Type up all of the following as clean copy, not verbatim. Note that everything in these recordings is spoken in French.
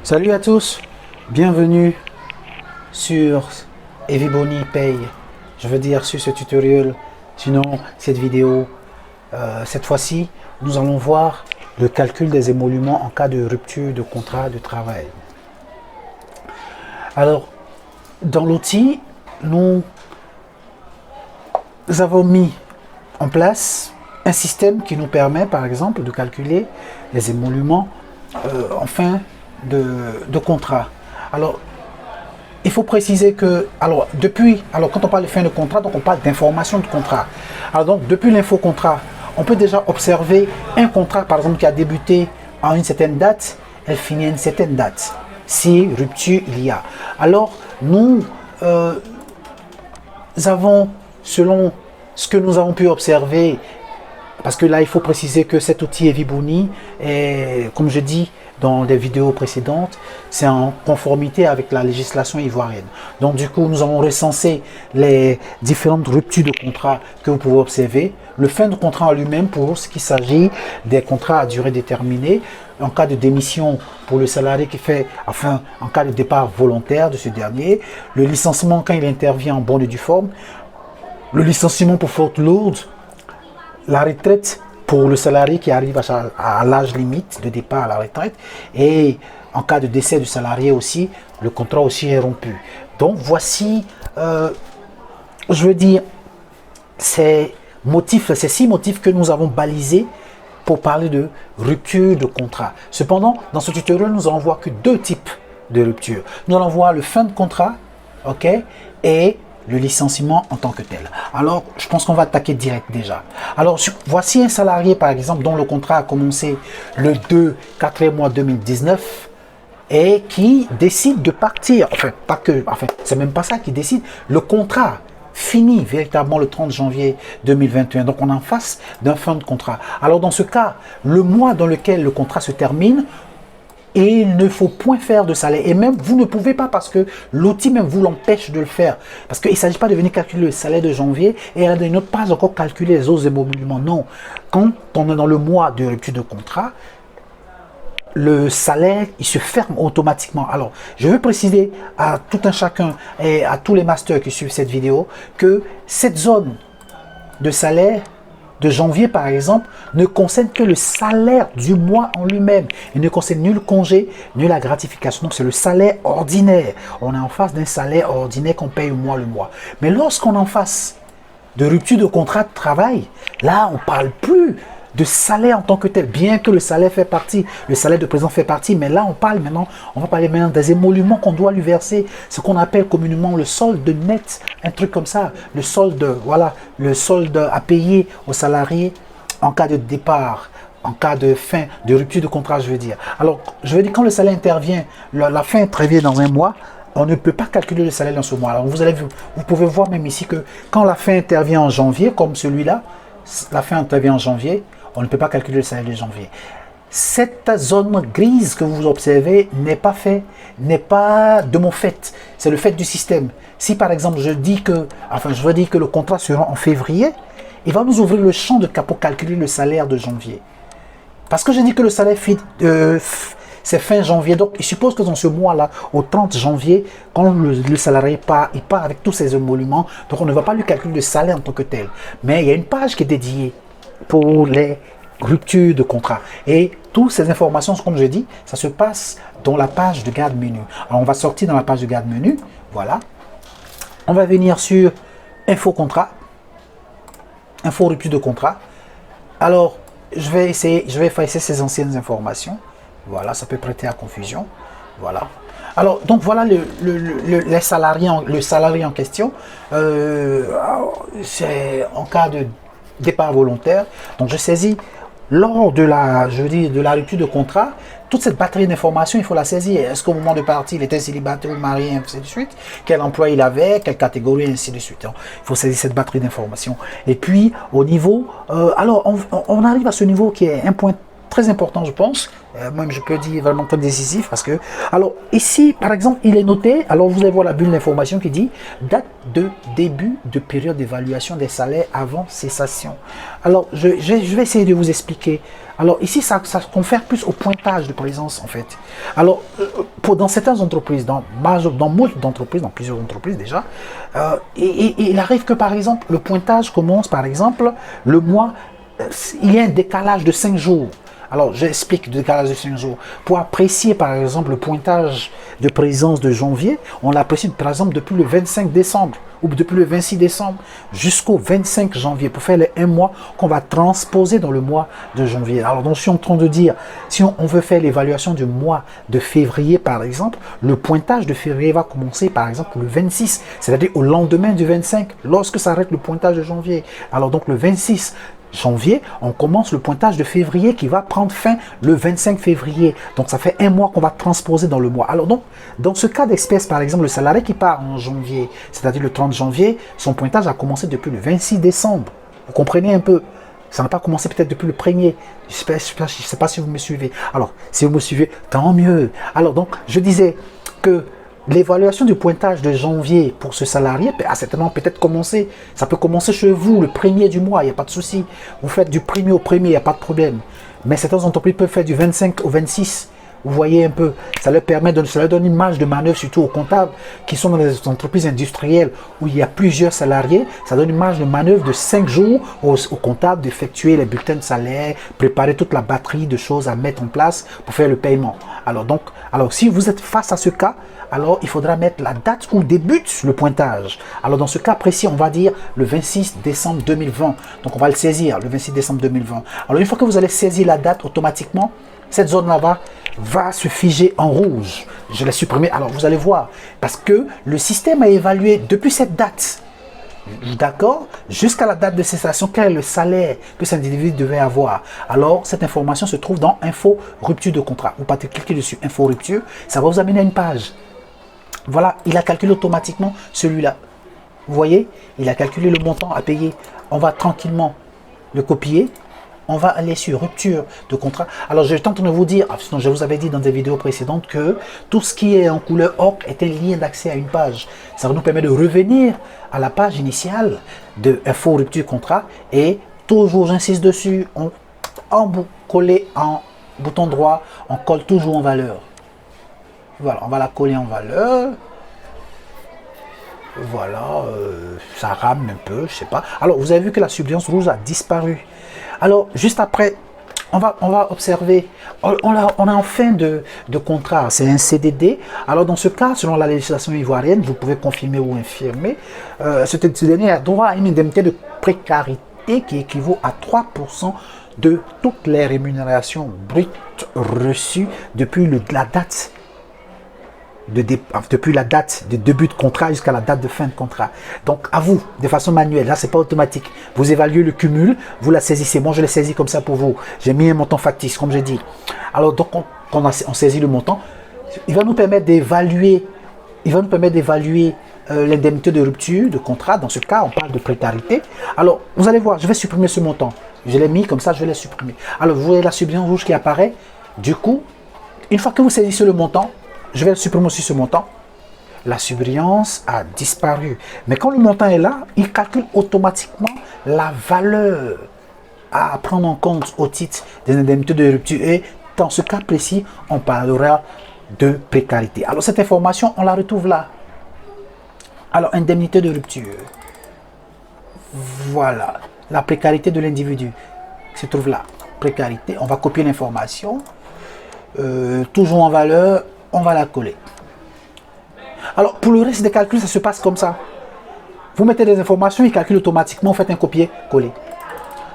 Salut à tous, bienvenue sur Eviboni Pay. Je veux dire sur ce tutoriel, sinon cette vidéo. Cette fois-ci, nous allons voir le calcul des émoluments en cas de rupture de contrat de travail. Alors, dans l'outil, nous avons mis en place un système qui nous permet, par exemple, de calculer les émoluments en fin de contrat. Alors, il faut préciser que, quand on parle de fin de contrat, donc on parle d'information de contrat. Alors donc, depuis l'info contrat, on peut déjà observer un contrat, par exemple, qui a débuté à une certaine date, elle finit à une certaine date, si rupture il y a. Alors, nous avons, selon ce que nous avons pu observer, parce que là, il faut préciser que cet outil Eviboni est, comme je dis dans les vidéos précédentes, c'est en conformité avec la législation ivoirienne. Donc, du coup, nous avons recensé les différentes ruptures de contrat que vous pouvez observer. Le fin de contrat en lui-même, pour ce qui s'agit des contrats à durée déterminée, en cas de démission pour le salarié qui fait, enfin, en cas de départ volontaire de ce dernier, le licenciement quand il intervient en bonne et due forme, le licenciement pour faute lourde, la retraite pour le salarié qui arrive à l'âge limite de départ à la retraite, et en cas de décès du salarié aussi, le contrat aussi est rompu. Donc voici, je veux dire, ces six motifs que nous avons balisés pour parler de rupture de contrat. Cependant, dans ce tutoriel, nous allons voir que deux types de rupture. Nous allons voir le fin de contrat, ok, et le licenciement en tant que tel. Alors, je pense qu'on va attaquer direct déjà. Alors, voici un salarié, par exemple, dont le contrat a commencé le 2/4 mois 2019 et qui décide de partir. C'est même pas ça qui décide. Le contrat finit véritablement le 30 janvier 2021. Donc, on est en face d'un fin de contrat. Alors, dans ce cas, le mois dans lequel le contrat se termine, et il ne faut point faire de salaire. Et même, vous ne pouvez pas parce que l'outil même vous l'empêche de le faire. Parce qu'il ne s'agit pas de venir calculer le salaire de janvier et à une autre page encore calculer les autres émoluments. Non. Quand on est dans le mois de rupture de contrat, le salaire, il se ferme automatiquement. Alors, je veux préciser à tout un chacun et à tous les masters qui suivent cette vidéo que cette zone de salaire de janvier, par exemple, ne concerne que le salaire du mois en lui-même. Il ne concerne ni le congé, ni la gratification. Donc, c'est le salaire ordinaire. On est en face d'un salaire ordinaire qu'on paye le mois. Mais lorsqu'on est en face de rupture de contrat de travail, là, on ne parle plus de salaire en tant que tel, bien que le salaire fait partie, le salaire de présent fait partie, mais là, on va parler maintenant des émoluments qu'on doit lui verser, ce qu'on appelle communément le solde net, un truc comme ça, le solde, voilà, le solde à payer aux salariés en cas de départ, en cas de fin, de rupture de contrat, je veux dire. Alors, je veux dire, quand le salaire intervient, la fin intervient dans un mois, on ne peut pas calculer le salaire dans ce mois. Alors, vous pouvez voir même ici que quand la fin intervient en janvier, comme celui-là, la fin intervient en janvier, on ne peut pas calculer le salaire de janvier. Cette zone grise que vous observez n'est pas de mon fait, c'est le fait du système. Si par exemple je veux dire que le contrat sera en février, il va nous ouvrir le champ pour calculer le salaire de janvier. Parce que je dis que le salaire c'est fin janvier, donc il suppose que dans ce mois-là, au 30 janvier, quand le salarié part, il part avec tous ses émoluments, donc on ne va pas lui calculer le salaire en tant que tel. Mais il y a une page qui est dédiée pour les ruptures de contrat. Et toutes ces informations, comme je dis, ça se passe dans la page de garde menu. Alors, on va sortir dans la page de garde menu. Voilà. On va venir sur info contrat, info rupture de contrat. Alors, je vais effacer ces anciennes informations. Voilà, ça peut prêter à confusion. Voilà. Alors, donc voilà le salarié en question. C'est en cas de départ volontaire. Donc, je saisis lors de la rupture de contrat, toute cette batterie d'informations, il faut la saisir. Est-ce qu'au moment de partir, il était célibataire ou marié, ainsi de suite? Quel emploi il avait, quelle catégorie, ainsi de suite. Il faut saisir cette batterie d'informations. Et puis, au niveau... alors, on arrive à ce niveau qui est un point très important, je pense. Même je peux dire vraiment très décisif parce que... Alors ici, par exemple, il est noté, alors vous allez voir la bulle d'information qui dit date de début de période d'évaluation des salaires avant cessation. Alors je vais essayer de vous expliquer. Alors ici, ça confère plus au pointage de présence en fait. Alors dans certaines entreprises, dans beaucoup d'entreprises, dans plusieurs entreprises déjà, il arrive que par exemple, le pointage commence par exemple le mois, il y a un décalage de 5 jours. Alors, j'explique le décalage de 5 jours. Pour apprécier, par exemple, le pointage de présence de janvier, on l'apprécie, par exemple, depuis le 25 décembre ou depuis le 26 décembre jusqu'au 25 janvier pour faire les 1 mois qu'on va transposer dans le mois de janvier. Alors, donc, je suis en train de dire, si on veut faire l'évaluation du mois de février, par exemple, le pointage de février va commencer, par exemple, le 26, c'est-à-dire au lendemain du 25, lorsque s'arrête le pointage de janvier. Alors, donc, le 26 janvier, on commence le pointage de février qui va prendre fin le 25 février. Donc, ça fait 1 mois qu'on va transposer dans le mois. Alors, donc, dans ce cas d'espèce, par exemple, le salarié qui part en janvier, c'est-à-dire le 30 janvier, son pointage a commencé depuis le 26 décembre. Vous comprenez un peu? Ça n'a pas commencé peut-être depuis le 1er. Je ne sais pas si vous me suivez. Alors, si vous me suivez, tant mieux. Alors, donc, je disais que l'évaluation du pointage de janvier pour ce salarié a certainement peut-être commencé. Ça peut commencer chez vous le 1er du mois, il n'y a pas de souci. Vous faites du 1er au 1er, il n'y a pas de problème. Mais certaines entreprises peuvent faire du 25 au 26. Vous voyez un peu, ça leur donne une marge de manœuvre, surtout aux comptables qui sont dans les entreprises industrielles où il y a plusieurs salariés. Ça donne une marge de manœuvre de 5 jours aux comptables d'effectuer les bulletins de salaire, préparer toute la batterie de choses à mettre en place pour faire le paiement. Alors si vous êtes face à ce cas, alors il faudra mettre la date où débute le pointage. Alors dans ce cas précis, on va dire le 26 décembre 2020. Donc on va le saisir, le 26 décembre 2020. Alors une fois que vous allez saisir la date, automatiquement, cette zone-là va se figer en rouge. Je l'ai supprimé. Alors vous allez voir, parce que le système a évalué depuis cette date, d'accord, jusqu'à la date de cessation, quel est le salaire que cet individu devait avoir. Alors cette information se trouve dans info rupture de contrat. Vous pouvez cliquer dessus, info rupture, ça va vous amener à une page. Voilà, il a calculé automatiquement celui-là. Vous voyez, il a calculé le montant à payer. On va tranquillement le copier. On va aller sur rupture de contrat. Alors, je tente de vous dire, sinon je vous avais dit dans des vidéos précédentes que tout ce qui est en couleur ocre est un lien d'accès à une page. Ça nous permet de revenir à la page initiale de info rupture contrat et toujours, j'insiste dessus, coller en bouton droit, on colle toujours en valeur. Voilà, on va la coller en valeur. Voilà, ça rame un peu, je sais pas. Alors, vous avez vu que la substance rouge a disparu. Alors, juste après, on va observer, on a en fin de contrat, c'est un CDD. Alors, dans ce cas, selon la législation ivoirienne, vous pouvez confirmer ou infirmer, ce dernier a droit à une indemnité de précarité qui équivaut à 3% de toutes les rémunérations brutes reçues depuis la date depuis la date de début de contrat jusqu'à la date de fin de contrat. Donc à vous, de façon manuelle, là c'est pas automatique. Vous évaluez le cumul, vous la saisissez. Moi je l'ai saisi comme ça pour vous. J'ai mis un montant factice, comme j'ai dit. Alors donc on saisit le montant, il va nous permettre d'évaluer, l'indemnité de rupture de contrat. Dans ce cas, on parle de précarité. Alors vous allez voir, je vais supprimer ce montant. Je l'ai mis comme ça, je vais le supprimer. Alors vous voyez la substance rouge qui apparaît. Du coup, une fois que vous saisissez le montant, je vais supprimer aussi ce montant. La subbrillance a disparu. Mais quand le montant est là, il calcule automatiquement la valeur à prendre en compte au titre des indemnités de rupture. Et dans ce cas précis, on parlera de précarité. Alors cette information, on la retrouve là. Alors, indemnité de rupture. Voilà. La précarité de l'individu se trouve là. Précarité. On va copier l'information. Toujours en valeur. On va la coller. Alors, pour le reste des calculs, ça se passe comme ça. Vous mettez des informations, il calcule automatiquement, vous faites un copier-coller.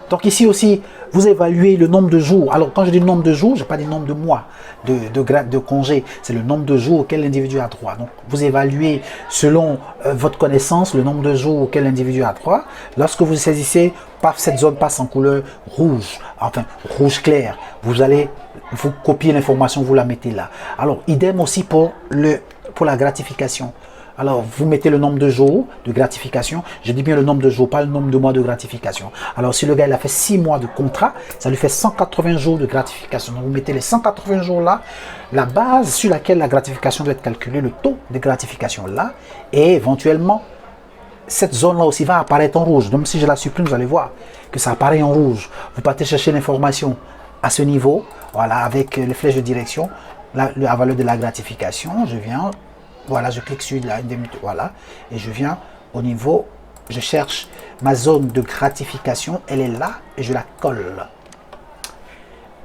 Donc ici aussi, vous évaluez le nombre de jours. Alors, quand je dis nombre de jours, je n'ai pas dit nombre de mois de congé. C'est le nombre de jours auquel l'individu a droit. Donc, vous évaluez selon votre connaissance le nombre de jours auquel l'individu a droit. Lorsque vous saisissez, paf, cette zone passe en couleur rouge, enfin rouge clair. Vous copiez l'information, vous la mettez là. Alors, idem aussi pour la gratification. Alors, vous mettez le nombre de jours de gratification. Je dis bien le nombre de jours, pas le nombre de mois de gratification. Alors, si le gars il a fait 6 mois de contrat, ça lui fait 180 jours de gratification. Donc, vous mettez les 180 jours là, la base sur laquelle la gratification doit être calculée, le taux de gratification là, et éventuellement, cette zone-là aussi va apparaître en rouge. Donc, si je la supprime, vous allez voir que ça apparaît en rouge. Vous partez chercher l'information à ce niveau, voilà, avec les flèches de direction, la valeur de la gratification. Je viens, voilà, je clique sur l'indemnité, voilà, et je viens au niveau, je cherche ma zone de gratification, elle est là, et je la colle.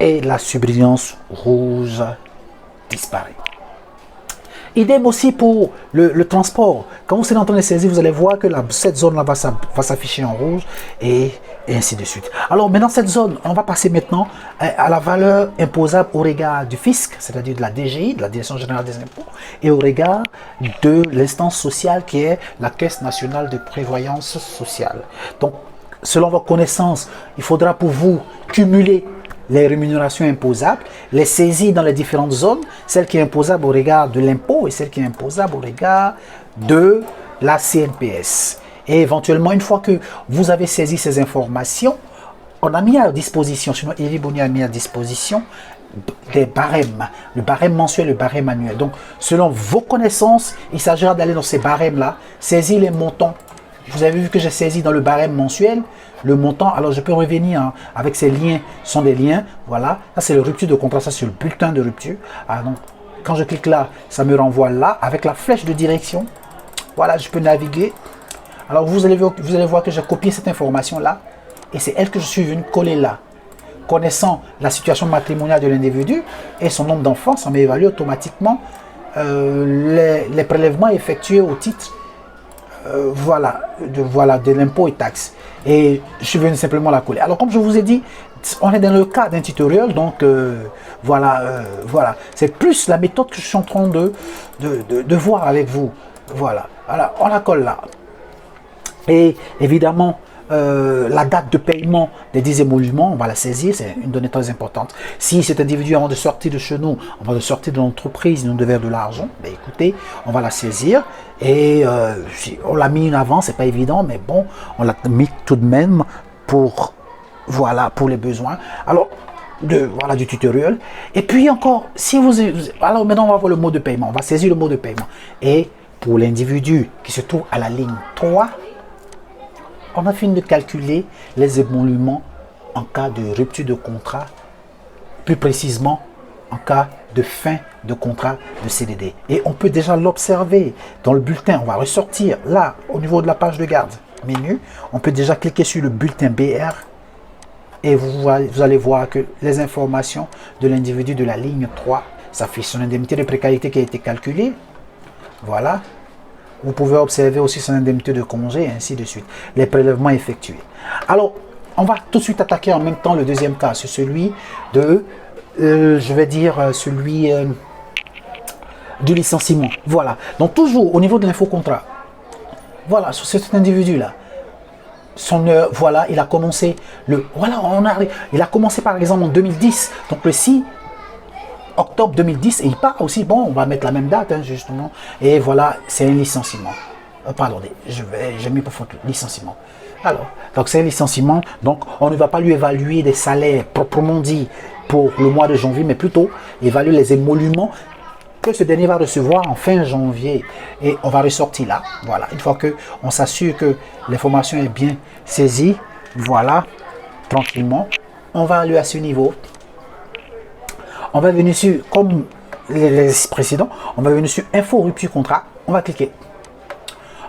Et la surbrillance rouge disparaît. Idem aussi pour le transport. Quand vous êtes en train de saisir, vous allez voir que cette zone-là va s'afficher en rouge et ainsi de suite. Alors maintenant, cette zone, on va passer maintenant à la valeur imposable au regard du fisc, c'est-à-dire de la DGI, de la Direction Générale des Impôts, et au regard de l'instance sociale qui est la Caisse Nationale de Prévoyance Sociale. Donc, selon vos connaissances, il faudra pour vous cumuler les rémunérations imposables, les saisies dans les différentes zones, celle qui est imposable au regard de l'impôt et celle qui est imposable au regard de la CNPS. Et éventuellement, une fois que vous avez saisi ces informations, on a mis à disposition, sinon Yves Boni a mis à disposition des barèmes, le barème mensuel, le barème annuel. Donc, selon vos connaissances, il s'agira d'aller dans ces barèmes-là, saisir les montants. Vous avez vu que j'ai saisi dans le barème mensuel le montant. Alors, je peux revenir hein, avec ces liens. Ce sont des liens. Voilà. Ça, c'est le rupture de contrat. Ça, c'est le bulletin de rupture. Alors, donc, quand je clique là, ça me renvoie là avec la flèche de direction. Voilà, je peux naviguer. Alors, vous allez voir que j'ai copié cette information-là. Et c'est elle que je suis venu coller là. Connaissant la situation matrimoniale de l'individu et son nombre d'enfants, ça m'évalue automatiquement les prélèvements effectués au titre de l'impôt et taxes. Et je suis venu simplement la coller. Alors, comme je vous ai dit, on est dans le cas d'un tutoriel, donc voilà. C'est plus la méthode que je suis en train de voir avec vous. Voilà. Alors, on la colle là. Et évidemment, la date de paiement des 10 émoluments, on va la saisir, c'est une donnée très importante. Si cet individu, avant de sortir de chez nous, avant de sortir de l'entreprise, nous devait de l'argent, ben écoutez, on va la saisir. Et on l'a mis en avant, c'est pas évident, mais bon, on l'a mis tout de même pour, voilà, pour les besoins. Alors, du tutoriel. Et puis encore, si vous... Alors maintenant, on va voir le mot de paiement. On va saisir le mot de paiement. Et pour l'individu qui se trouve à la ligne 3, on a fini de calculer les émoluments en cas de rupture de contrat, plus précisément en cas de fin de contrat de CDD. Et on peut déjà l'observer dans le bulletin. On va ressortir là, au niveau de la page de garde, menu. On peut déjà cliquer sur le bulletin BR et vous allez voir que les informations de l'individu de la ligne 3 s'affichent. Son indemnité de précarité qui a été calculée. Voilà. Vous pouvez observer aussi son indemnité de congé et ainsi de suite. Les prélèvements effectués. Alors, on va tout de suite attaquer en même temps le deuxième cas. C'est celui de, je vais dire, celui du licenciement. Voilà. Donc, toujours au niveau de l'infocontrat. Voilà, sur cet individu-là. Voilà, il a commencé il a commencé par exemple en 2010. Donc, le 6 octobre 2010, et il part aussi, bon, on va mettre la même date, hein, justement, et voilà, c'est un licenciement. Pardon, j'ai mis pour faute licenciement. Alors, donc c'est un licenciement, donc on ne va pas lui évaluer des salaires proprement dit pour le mois de janvier, mais plutôt évaluer les émoluments que ce dernier va recevoir en fin janvier. Et on va ressortir là, voilà, une fois qu'on s'assure que l'information est bien saisie, voilà, tranquillement, on va aller à ce niveau. On va venir sur, comme les précédents, on va venir sur Info Rupture Contrat. On va cliquer.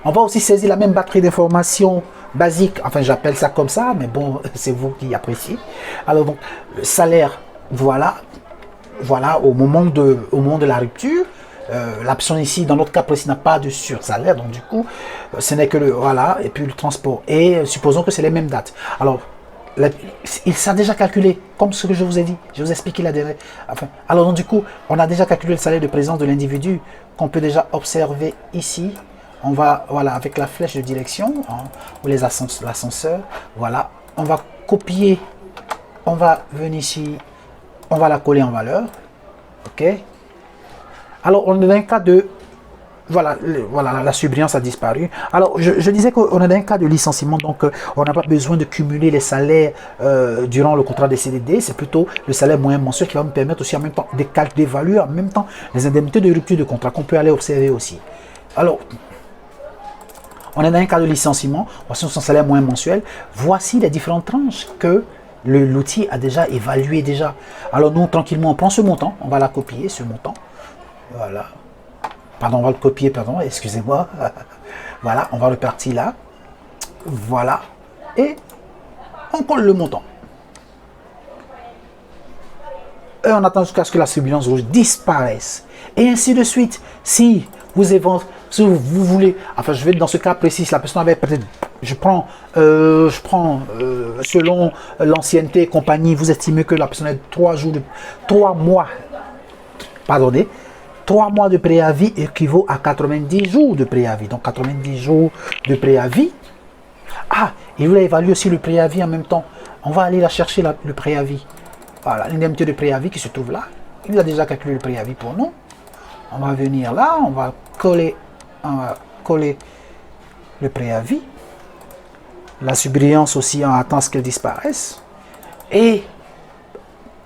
On va aussi saisir la même batterie d'informations basiques. Enfin, j'appelle ça comme ça, mais bon, c'est vous qui appréciez. Alors, donc, le salaire, voilà, au moment de la rupture. La personne ici, dans notre cas précis, n'a pas de sursalaire. Donc, du coup, ce n'est que voilà, et puis le transport. Et supposons que c'est les mêmes dates. Alors, il s'est déjà calculé, comme ce que je vous ai dit. Je vous ai expliqué la dernière. Enfin, alors, donc, du coup, on a déjà calculé le salaire de présence de l'individu qu'on peut déjà observer ici. On va, voilà, avec la flèche de direction, hein, ou l'ascenseur, voilà. On va copier, on va venir ici, on va la coller en valeur. OK? Alors, on est dans un cas de voilà, voilà, la subbrillance a disparu. Alors, je disais qu'on est dans un cas de licenciement, donc on n'a pas besoin de cumuler les salaires durant le contrat des CDD. C'est plutôt le salaire moyen mensuel qui va nous permettre aussi en même temps d'évaluer en même temps les indemnités de rupture de contrat qu'on peut aller observer aussi. Alors, on est dans un cas de licenciement, voici son salaire moyen mensuel. Voici les différentes tranches que l'outil a déjà évalué déjà. Alors nous, tranquillement, on prend ce montant, on va la copier, ce montant. Voilà. Pardon, on va le copier, pardon, excusez-moi. Voilà, on va repartir là. Voilà. Et on colle le montant. Et on attend jusqu'à ce que la surbrillance rouge disparaisse. Et ainsi de suite. Si vous voulez, enfin je vais dans ce cas précis, la personne avait peut-être, je prends selon l'ancienneté et compagnie, vous estimez que la personne a 3 mois, pardonnez, 3 mois de préavis équivaut à 90 jours de préavis. Donc 90 jours de préavis. Ah, il voulait évaluer aussi le préavis en même temps. On va aller la chercher, le préavis. Voilà, l'indemnité de préavis qui se trouve là. Il a déjà calculé le préavis pour nous. On va venir là, on va coller le préavis. La surbrillance aussi, on attend ce qu'elle disparaisse. Et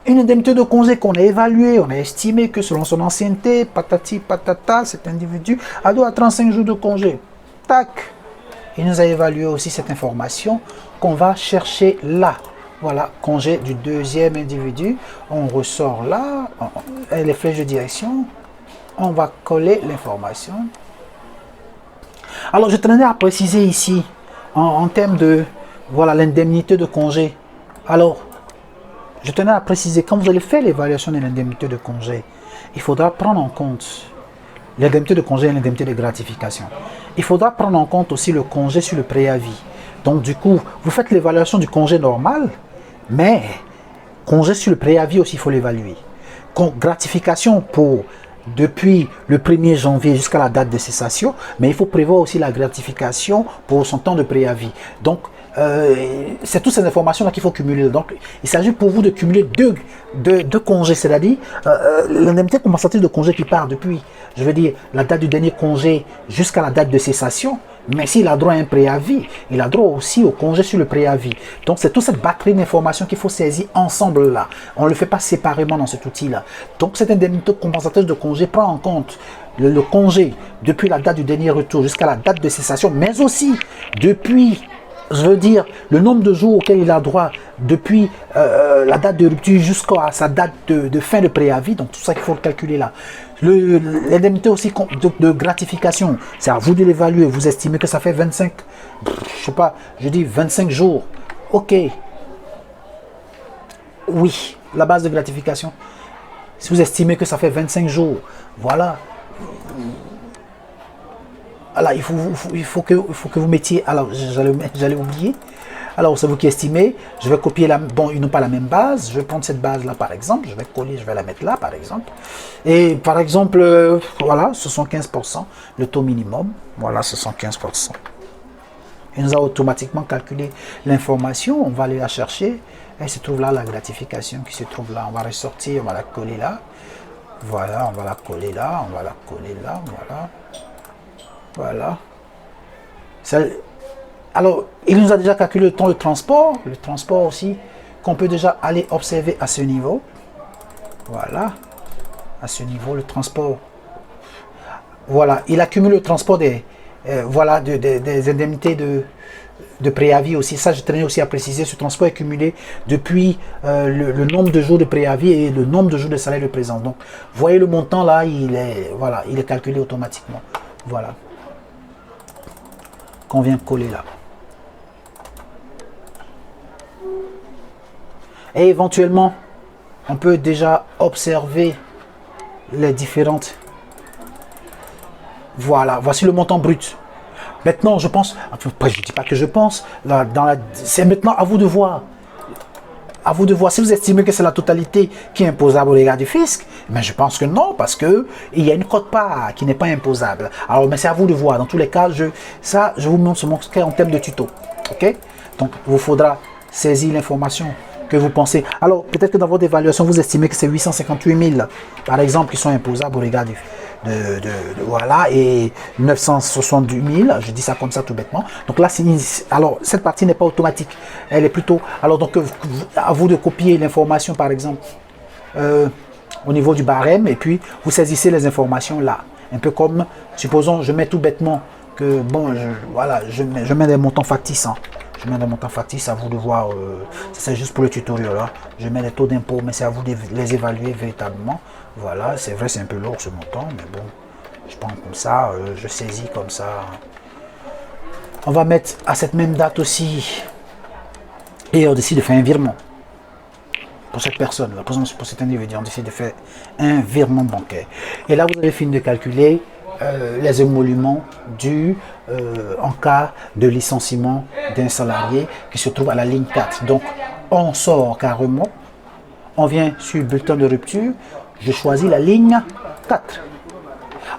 une indemnité de congé qu'on a évaluée, on a estimé que selon son ancienneté, patati patata, cet individu a droit à 35 jours de congé. Tac! Il nous a évalué aussi cette information qu'on va chercher là. Voilà, congé du deuxième individu. On ressort là, les flèches de direction. On va coller l'information. Alors, je tenais à préciser ici, en termes de, voilà, l'indemnité de congé. Alors, je tenais à préciser, quand vous allez faire l'évaluation de l'indemnité de congé, il faudra prendre en compte l'indemnité de congé et l'indemnité de gratification. Il faudra prendre en compte aussi le congé sur le préavis. Donc, du coup, vous faites l'évaluation du congé normal, mais congé sur le préavis aussi, il faut l'évaluer. Gratification pour depuis le 1er janvier jusqu'à la date de cessation, mais il faut prévoir aussi la gratification pour son temps de préavis. Donc, c'est toutes ces informations-là qu'il faut cumuler. Donc, il s'agit pour vous de cumuler deux congés, c'est-à-dire l'indemnité compensatrice de congé qui part depuis, je veux dire, la date du dernier congé jusqu'à la date de cessation. Mais s'il a droit à un préavis, il a droit aussi au congé sur le préavis. Donc, c'est toute cette batterie d'informations qu'il faut saisir ensemble là. On ne le fait pas séparément dans cet outil-là. Donc, cette indemnité compensatrice de congé prend en compte le congé depuis la date du dernier retour jusqu'à la date de cessation, mais aussi depuis, je veux dire, le nombre de jours auxquels il a droit depuis la date de rupture jusqu'à sa date de fin de préavis. Donc, tout ça qu'il faut le calculer là. L'indemnité aussi de gratification, c'est à vous de l'évaluer. Vous estimez que ça fait 25, je sais pas, je dis 25 jours. Ok. Oui, la base de gratification. Si vous estimez que ça fait 25 jours, voilà. Alors, il faut que vous mettiez, alors j'allais oublier. Alors, c'est vous qui estimez, je vais copier bon, ils n'ont pas la même base, je vais prendre cette base-là par exemple, je vais coller, je vais la mettre là par exemple. Et par exemple, voilà, 75%, le taux minimum, voilà, 75%. Il nous a automatiquement calculé l'information, on va aller la chercher, elle se trouve là, la gratification qui se trouve là, on va ressortir, on va la coller là. Voilà, on va la coller là, on va la coller là, voilà. Voilà. Alors, il nous a déjà calculé le temps de transport aussi, qu'on peut déjà aller observer à ce niveau. Voilà, à ce niveau, le transport. Voilà, il accumule le transport des indemnités de préavis aussi. Ça, je tenais aussi à préciser, ce transport est cumulé depuis le nombre de jours de préavis et le nombre de jours de salaire de présence. Donc, vous voyez le montant là, il est calculé automatiquement. Voilà. Qu'on vient coller là. Et éventuellement, on peut déjà observer les différentes. Voilà, voici le montant brut. Maintenant, je pense, après, je ne dis pas que je pense, c'est maintenant à vous de voir. À vous de voir. Si vous estimez que c'est la totalité qui est imposable au regard du fisc, mais je pense que non, parce qu'il y a une quote-part qui n'est pas imposable. Alors, mais c'est à vous de voir. Dans tous les cas, je vous montre ce montre en termes de tuto. Ok? Donc, il vous faudra saisir l'information que vous pensez. Alors, peut-être que dans votre évaluation, vous estimez que c'est 858 000, par exemple, qui sont imposables au regard voilà, et 970 000, je dis ça comme ça tout bêtement. Donc là, alors cette partie n'est pas automatique, elle est plutôt, alors donc à vous de copier l'information par exemple au niveau du barème, et puis vous saisissez les informations là, un peu comme, supposons, je mets tout bêtement que, bon, voilà, je mets des montants factices, hein. Je mets des montants factices, à vous de voir, c'est juste pour le tutoriel, là. Je mets les taux d'impôt, mais c'est à vous de les évaluer véritablement. Voilà, c'est vrai, c'est un peu lourd ce montant, mais bon, je prends comme ça, je saisis comme ça. On va mettre à cette même date aussi, et on décide de faire un virement. Pour cette personne, là, pour cet individu, on décide de faire un virement bancaire. Et là, vous avez fini de calculer les émoluments dus en cas de licenciement d'un salarié qui se trouve à la ligne 4. Donc, on sort carrément, on vient sur le bulletin de rupture, je choisis la ligne 4.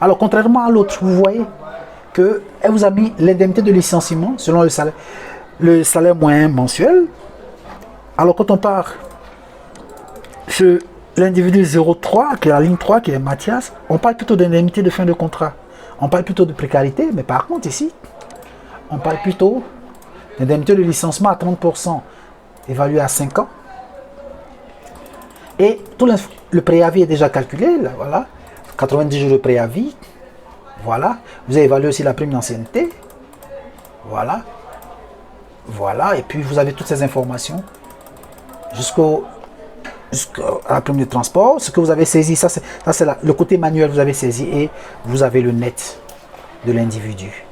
Alors, contrairement à l'autre, vous voyez qu'elle vous a mis l'indemnité de licenciement selon le salaire moyen mensuel. Alors, quand on part sur l'individu 03, qui est la ligne 3, qui est Mathias, on parle plutôt d'indemnité de fin de contrat. On parle plutôt de précarité, mais par contre ici, on parle plutôt d'indemnité de licenciement à 30%, évalué à 5 ans. Et tout le préavis est déjà calculé, là, voilà. 90 jours de préavis, voilà. Vous avez évalué aussi la prime d'ancienneté, voilà. Voilà, et puis vous avez toutes ces informations jusqu'à la prime de transport. Ce que vous avez saisi, ça c'est le côté manuel, vous avez saisi, et vous avez le net de l'individu.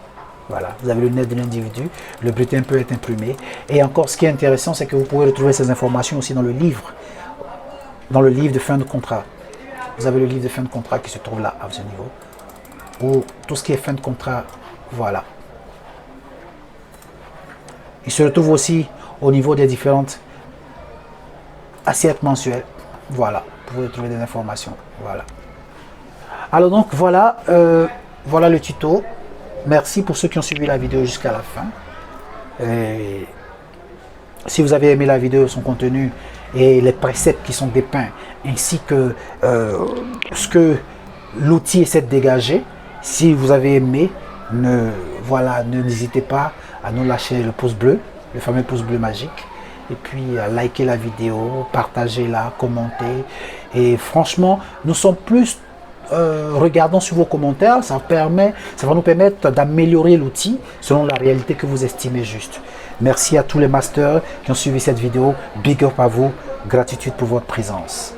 Voilà, vous avez le net de l'individu, le bulletin peut être imprimé. Et encore, ce qui est intéressant, c'est que vous pouvez retrouver ces informations aussi dans le livre de fin de contrat. Vous avez le livre de fin de contrat qui se trouve là, à ce niveau, où tout ce qui est fin de contrat, voilà. Il se retrouve aussi au niveau des différentes assiettes mensuelles. Voilà, vous pouvez trouver des informations. Voilà. Alors donc, voilà, voilà le tuto. Merci pour ceux qui ont suivi la vidéo jusqu'à la fin. Et si vous avez aimé la vidéo, son contenu et les préceptes qui sont dépeints, ainsi que ce que l'outil essaie de dégager, si vous avez aimé, n'hésitez pas à nous lâcher le pouce bleu, le fameux pouce bleu magique, et puis à liker la vidéo, partager-la, commenter. Et franchement, nous sommes plus regardons sur vos commentaires, ça va nous permettre d'améliorer l'outil selon la réalité que vous estimez juste. Merci à tous les masters qui ont suivi cette vidéo. Big up à vous, gratitude pour votre présence.